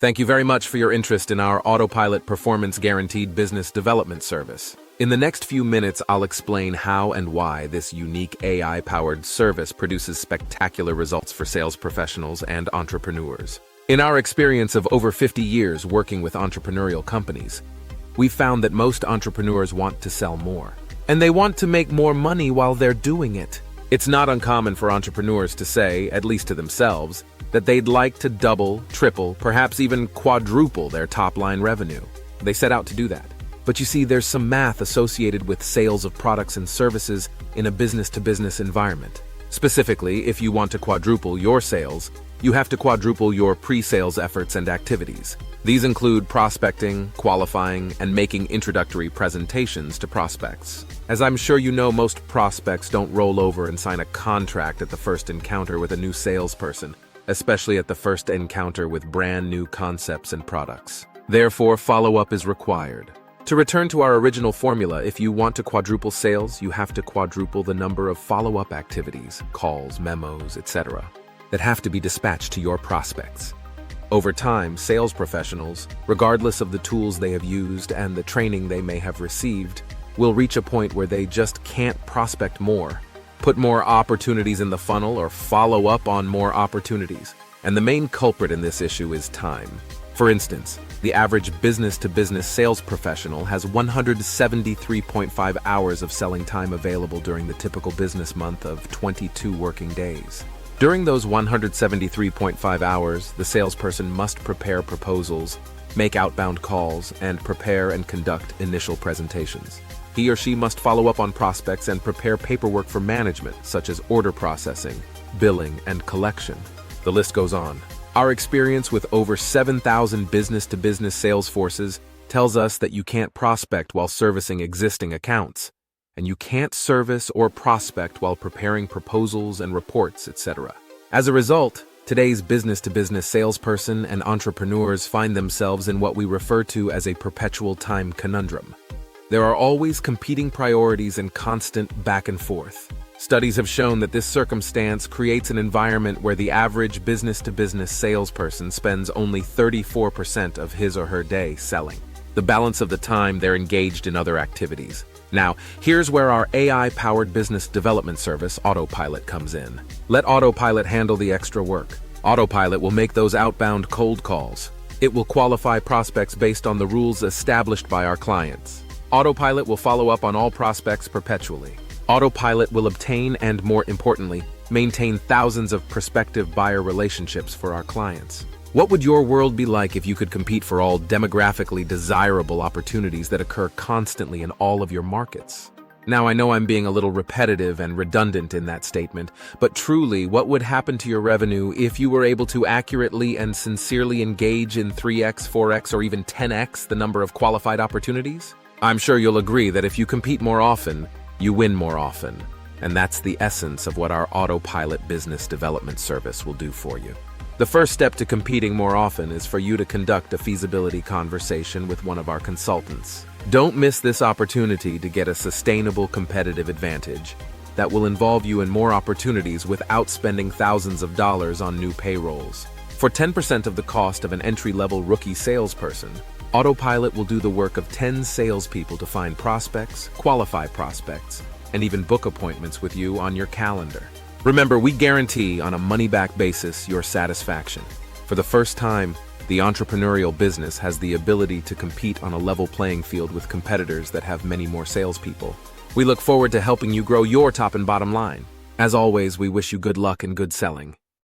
Thank you very much for your interest in our Autopilot Performance Guaranteed Business Development Service. In the next few minutes, I'll explain how and why this unique AI-powered service produces spectacular results for sales professionals and entrepreneurs. In our experience of over 50 years working with entrepreneurial companies, we've found that most entrepreneurs want to sell more, and they want to make more money while they're doing it. It's not uncommon for entrepreneurs to say, at least to themselves, that they'd like to double, triple, perhaps even quadruple their top-line revenue. They set out to do that. But you see, there's some math associated with sales of products and services in a business-to-business environment. Specifically, if you want to quadruple your sales, you have to quadruple your pre-sales efforts and activities. These include prospecting, qualifying, and making introductory presentations to prospects. As I'm sure you know, most prospects don't roll over and sign a contract at the first encounter with a new salesperson, especially at the first encounter with brand new concepts and products. Therefore, follow-up is required. To return to our original formula, if you want to quadruple sales, you have to quadruple the number of follow-up activities, calls, memos, etc., that have to be dispatched to your prospects. Over time, sales professionals, regardless of the tools they have used and the training they may have received, will reach a point where they just can't prospect more, put more opportunities in the funnel, or follow up on more opportunities. And the main culprit in this issue is time. For instance, the average business-to-business sales professional has 173.5 hours of selling time available during the typical business month of 22 working days. During those 173.5 hours, the salesperson must prepare proposals, make outbound calls, and prepare and conduct initial presentations. He or she must follow up on prospects and prepare paperwork for management, such as order processing, billing, and collection. The list goes on. Our experience with over 7,000 business-to-business sales forces tells us that you can't prospect while servicing existing accounts, and you can't service or prospect while preparing proposals and reports, etc. As a result, today's business-to-business salesperson and entrepreneurs find themselves in what we refer to as a perpetual time conundrum. There are always competing priorities and constant back and forth. Studies have shown that this circumstance creates an environment where the average business-to-business salesperson spends only 34% of his or her day selling. The balance of the time they're engaged in other activities. Now, here's where our AI-powered business development service, Autopilot, comes in. Let Autopilot handle the extra work. Autopilot will make those outbound cold calls. It will qualify prospects based on the rules established by our clients. Autopilot will follow up on all prospects perpetually. Autopilot will obtain and, more importantly, maintain thousands of prospective buyer relationships for our clients. What would your world be like if you could compete for all demographically desirable opportunities that occur constantly in all of your markets? Now, I know I'm being a little repetitive and redundant in that statement, but truly, what would happen to your revenue if you were able to accurately and sincerely engage in 3x, 4x, or even 10x the number of qualified opportunities? I'm sure you'll agree that if you compete more often, you win more often. And that's the essence of what our Autopilot business development service will do for you. The first step to competing more often is for you to conduct a feasibility conversation with one of our consultants. Don't miss this opportunity to get a sustainable competitive advantage that will involve you in more opportunities without spending thousands of dollars on new payrolls. For 10% of the cost of an entry-level rookie salesperson, Autopilot will do the work of 10 salespeople to find prospects, qualify prospects, and even book appointments with you on your calendar. Remember, we guarantee on a money-back basis your satisfaction. For the first time, the entrepreneurial business has the ability to compete on a level playing field with competitors that have many more salespeople. We look forward to helping you grow your top and bottom line. As always, we wish you good luck and good selling.